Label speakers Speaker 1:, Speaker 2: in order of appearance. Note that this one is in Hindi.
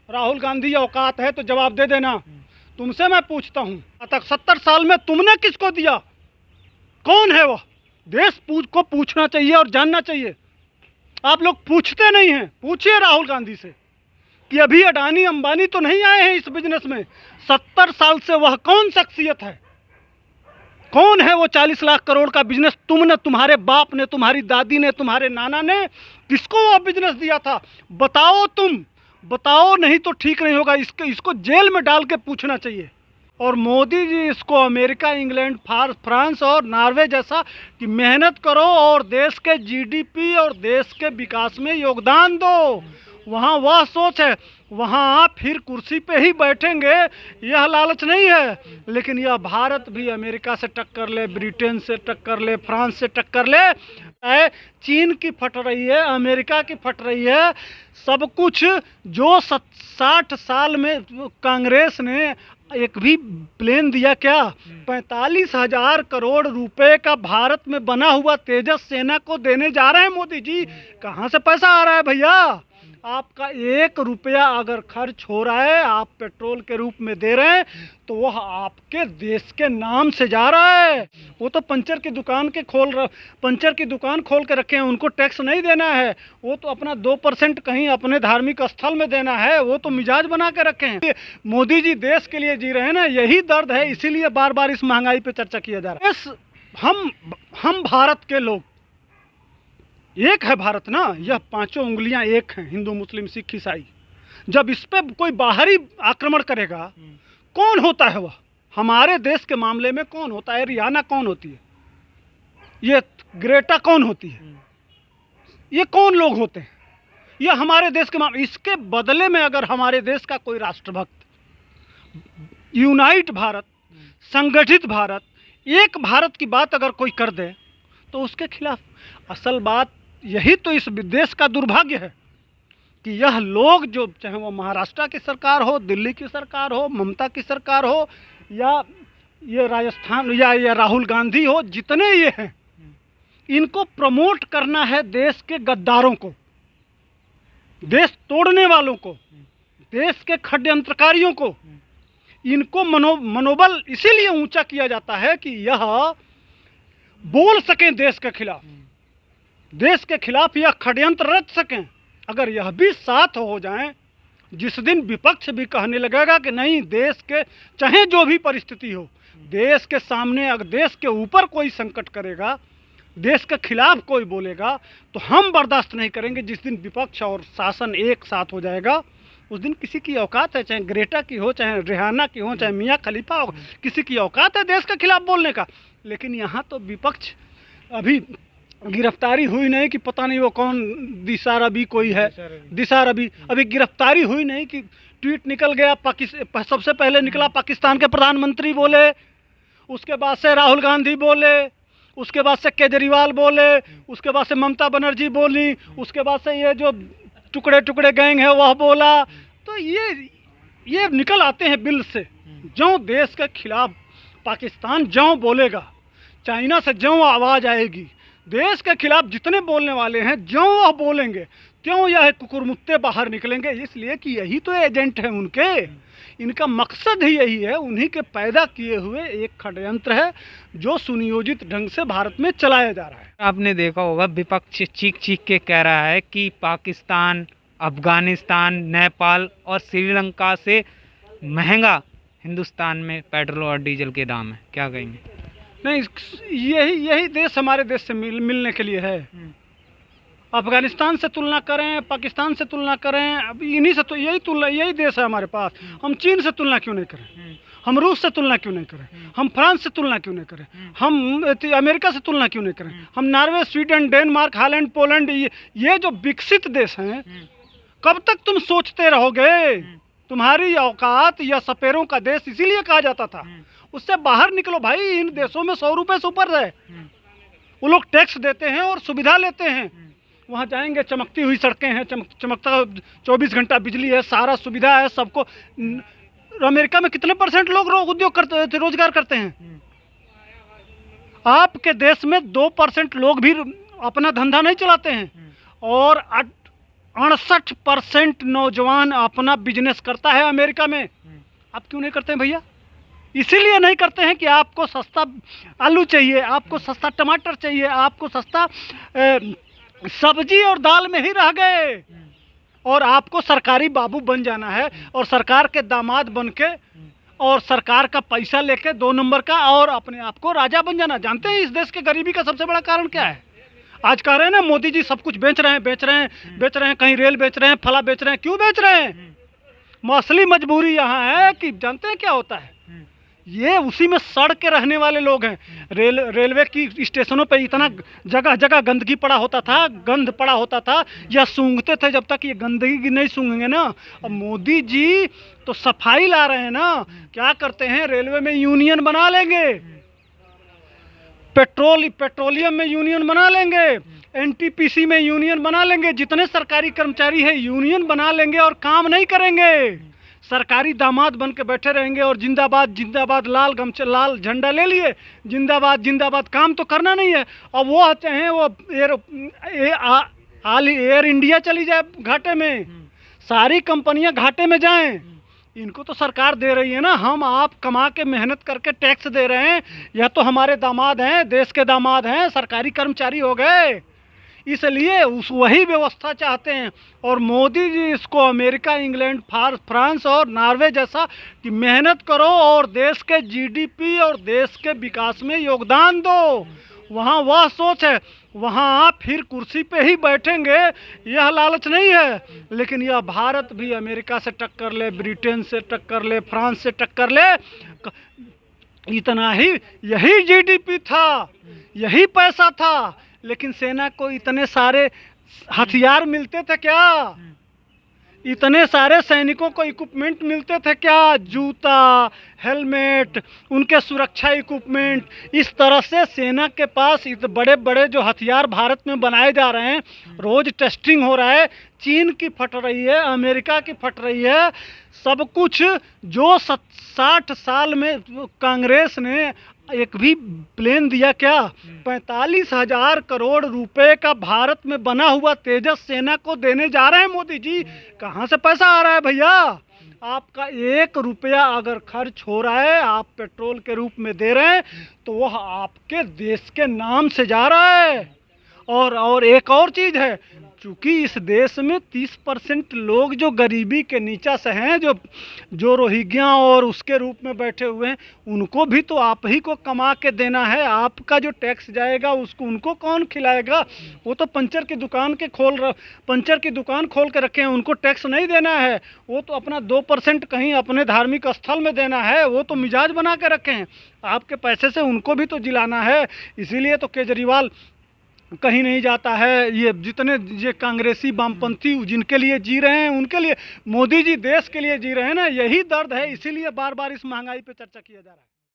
Speaker 1: राहुल गांधी औकात है तो जवाब दे देना। तुमसे मैं पूछता हूँ, तक 70 साल में तुमने किसको दिया? कौन है वह? देश को पूछना चाहिए और जानना चाहिए। आप लोग पूछते नहीं हैं। पूछिए राहुल गांधी से कि अभी अडानी अंबानी तो नहीं आए हैं इस बिजनेस में। 70 साल से वह कौन शख्सियत है? कौन है वो 40 लाख करोड़ का बिजनेस तुमने, तुम्हारे बाप ने, तुम्हारी दादी ने, तुम्हारे नाना ने किसको वो बिजनेस दिया था? बताओ, तुम बताओ, नहीं तो ठीक नहीं होगा। इसको जेल में डाल के पूछना चाहिए। और मोदी जी इसको अमेरिका, इंग्लैंड, फ्रांस और नॉर्वे जैसा कि मेहनत करो और देश के जीडीपी और देश के विकास में योगदान दो। वहाँ वह सोच है, वहाँ आप फिर कुर्सी पे ही बैठेंगे, यह लालच नहीं है। लेकिन यह भारत भी अमेरिका से टक्कर ले, ब्रिटेन से टक्कर ले, फ्रांस से टक्कर ले, चीन की फट रही है, अमेरिका की फट रही है। सब कुछ जो 60 साल में कांग्रेस ने एक भी प्लेन दिया क्या? 45,000 करोड़ रुपए का भारत में बना हुआ तेजस सेना को देने जा रहे हैं मोदी जी। कहाँ से पैसा आ रहा है भैया? आपका 1 रुपया अगर खर्च हो रहा है, आप पेट्रोल के रूप में दे रहे हैं, तो वह आपके देश के नाम से जा रहा है। वो तो पंचर की दुकान खोल के रखे हैं, उनको टैक्स नहीं देना है। वो तो अपना 2% कहीं अपने धार्मिक स्थल में देना है, वो तो मिजाज बना के रखे हैं। मोदी जी देश के लिए जी रहे हैं ना, यही दर्द है। इसीलिए बार बार इस महंगाई पे चर्चा किया जा रहा है। हम भारत के लोग एक है भारत ना, यह 5 उंगलियां एक हैं, हिंदू, मुस्लिम, सिख, ईसाई। जब इस पे कोई बाहरी आक्रमण करेगा, कौन होता है वह? हमारे देश के मामले में कौन होता है? रियाना कौन होती है? ये ग्रेटा कौन होती है? ये कौन लोग होते हैं? ये हमारे देश के मामले। इसके बदले में अगर हमारे देश का कोई राष्ट्रभक्त, यूनाइट भारत, संगठित भारत, एक भारत की बात अगर कोई कर दे तो उसके खिलाफ, असल बात यही तो इस देश का दुर्भाग्य है कि यह लोग, जो चाहे वो महाराष्ट्र की सरकार हो, दिल्ली की सरकार हो, ममता की सरकार हो, या ये राजस्थान या राहुल गांधी हो, जितने ये हैं, इनको प्रमोट करना है देश के गद्दारों को, देश तोड़ने वालों को, देश के षड्यंत्रकारियों को। इनको मनोबल इसीलिए ऊंचा किया जाता है कि यह बोल सकें देश के खिलाफ, देश के खिलाफ यह षड्यंत्र रच सकें। अगर यह भी साथ हो जाएं, जिस दिन विपक्ष भी कहने लगेगा कि नहीं, देश के चाहे जो भी परिस्थिति हो, देश के सामने अगर देश के ऊपर कोई संकट करेगा, देश के खिलाफ कोई बोलेगा, तो हम बर्दाश्त नहीं करेंगे। जिस दिन विपक्ष और शासन एक साथ हो जाएगा, उस दिन किसी की औकात है, चाहे ग्रेटा की हो, चाहे रिहाना की हो, चाहे मियाँ खलीफा हो, किसी की औकात है देश के खिलाफ बोलने का। लेकिन यहाँ तो विपक्ष, अभी गिरफ्तारी हुई नहीं कि पता नहीं वो कौन, दिशा रवि कोई है, दिशा रवि, अभी गिरफ्तारी हुई नहीं कि ट्वीट निकल गया। सबसे पहले निकला पाकिस्तान के प्रधानमंत्री बोले, उसके बाद से राहुल गांधी बोले, उसके बाद से केजरीवाल बोले, उसके बाद से ममता बनर्जी बोली, उसके बाद से ये जो टुकड़े टुकड़े गैंग है वह बोला। तो ये निकल आते हैं बिल से। जो देश के खिलाफ पाकिस्तान जो बोलेगा, चाइना से जो आवाज़ आएगी, देश के खिलाफ जितने बोलने वाले हैं, जो वह बोलेंगे, त्यों यह कुकुरमुत्ते बाहर निकलेंगे। इसलिए कि यही तो एजेंट हैं उनके, इनका मकसद ही यही है। उन्हीं के पैदा किए हुए एक षड्यंत्र है जो सुनियोजित ढंग से भारत में चलाया जा रहा है।
Speaker 2: आपने देखा होगा, विपक्ष चीख चीख के कह रहा है कि पाकिस्तान, अफगानिस्तान, नेपाल और श्रीलंका से महंगा हिंदुस्तान में पेट्रोल और डीजल के दाम है। क्या कहेंगे?
Speaker 1: नहीं, यही देश हमारे देश से मिलने के लिए है। अफगानिस्तान से तुलना करें, पाकिस्तान से तुलना करें, अब इन्हीं से तो यही देश है हमारे पास। हम चीन से तुलना क्यों नहीं करें? हम रूस से तुलना क्यों नहीं करें? हम फ्रांस से तुलना क्यों नहीं करें? हम अमेरिका से तुलना क्यों नहीं करें? हम Norway, Sweden, Denmark, Holland, Poland, ये जो विकसित देश हैं, कब तक तुम सोचते रहोगे? तुम्हारी औकात या सपेरों का देश इसीलिए कहा जाता था। उससे बाहर निकलो भाई। इन देशों में 100 रुपये से ऊपर है। वो लोग टैक्स देते हैं और सुविधा लेते हैं। वहाँ जाएंगे, चमकती हुई सड़कें हैं, चमकता 24 घंटा बिजली है, सारा सुविधा है सबको। अमेरिका में कितने % लोग उद्योग करते, रोजगार करते हैं? आपके देश में 2% लोग भी अपना धंधा नहीं चलाते हैं। और 68% नौजवान अपना बिजनेस करता है अमेरिका में। आप क्यों नहीं करते हैं भैया? इसीलिए नहीं करते हैं कि आपको सस्ता आलू चाहिए, आपको सस्ता टमाटर चाहिए, आपको सस्ता सब्जी और दाल में ही रह गए, और आपको सरकारी बाबू बन जाना है और सरकार के दामाद बन के और सरकार का पैसा लेके 2 नंबर का और अपने आप को राजा बन जाना। जानते हैं इस देश के गरीबी का सबसे बड़ा कारण क्या है? आज कह रहे हैं ना मोदी जी सब कुछ बेच रहे हैं, कहीं रेल बेच रहे हैं, फला बेच रहे हैं। क्यों बेच रहे हैं? असली मजबूरी यहाँ है कि जानते हैं क्या होता है, ये उसी में सड़ के रहने वाले लोग हैं। रेलवे की स्टेशनों पे इतना जगह जगह गंदगी पड़ा होता था, गंध पड़ा होता था, या सूंघते थे। जब तक ये गंदगी नहीं सूंघेंगे ना, अब मोदी जी तो सफाई ला रहे हैं ना। क्या करते हैं, रेलवे में यूनियन बना लेंगे, पेट्रोलियम में यूनियन बना लेंगे, एनटीपीसी में यूनियन बना लेंगे, जितने सरकारी कर्मचारी है यूनियन बना लेंगे और काम नहीं करेंगे। सरकारी दामाद बन के बैठे रहेंगे और जिंदाबाद जिंदाबाद लाल गमछा लाल झंडा ले लिए, जिंदाबाद जिंदाबाद। काम तो करना नहीं है। और वो चाहे वो एयर इंडिया चली जाए घाटे में, सारी कंपनियां घाटे में जाएं, इनको तो सरकार दे रही है ना। हम आप कमा के मेहनत करके टैक्स दे रहे हैं, यह तो हमारे दामाद हैं, देश के दामाद हैं, सरकारी कर्मचारी हो गए। इसलिए वही व्यवस्था चाहते हैं। और मोदी जी इसको अमेरिका, इंग्लैंड, फ्रांस और नॉर्वे जैसा कि मेहनत करो और देश के जीडीपी और देश के विकास में योगदान दो, वहाँ वह सोच है। वहाँ आप फिर कुर्सी पे ही बैठेंगे, यह लालच नहीं है। लेकिन यह भारत भी अमेरिका से टक्कर ले, ब्रिटेन से टक्कर ले, फ्रांस से टक्कर ले, इतना ही यही जीडीपी था, यही पैसा था। लेकिन सेना को इतने सारे हथियार मिलते थे क्या? इतने सारे सैनिकों को इक्विपमेंट मिलते थे क्या? जूता, हेलमेट, उनके सुरक्षा इक्विपमेंट। इस तरह से सेना के पास बड़े बड़े जो हथियार भारत में बनाए जा रहे हैं, रोज टेस्टिंग हो रहा है। चीन की फट रही है, अमेरिका की फट रही है, सब कुछ। जो 60 साल में कांग्रेस ने एक भी प्लेन दिया क्या? 45,000 करोड़ रुपए का भारत में बना हुआ तेजस सेना को देने जा रहे हैं मोदी जी। कहाँ से पैसा आ रहा है भैया? आपका 1 रुपया अगर खर्च हो रहा है, आप पेट्रोल के रूप में दे रहे हैं, तो वह आपके देश के नाम से जा रहा है। और एक और चीज़ है, चूँकि इस देश में 30% लोग जो गरीबी के नीचा से हैं, जो रोहिंग्या और उसके रूप में बैठे हुए हैं, उनको भी तो आप ही को कमा के देना है। आपका जो टैक्स जाएगा उसको उनको कौन खिलाएगा? वो तो पंचर की दुकान खोल के रखे हैं, उनको टैक्स नहीं देना है। वो तो अपना 2% कहीं अपने धार्मिक स्थल में देना है, वो तो मिजाज बना के रखे हैं। आपके पैसे से उनको भी तो जिलाना है। इसीलिए तो केजरीवाल कहीं नहीं जाता है। ये जितने ये कांग्रेसी वामपंथी जिनके लिए जी रहे हैं, उनके लिए मोदी जी देश के लिए जी रहे हैं ना, यही दर्द है। इसीलिए बार बार इस महंगाई पे चर्चा किया जा रहा है।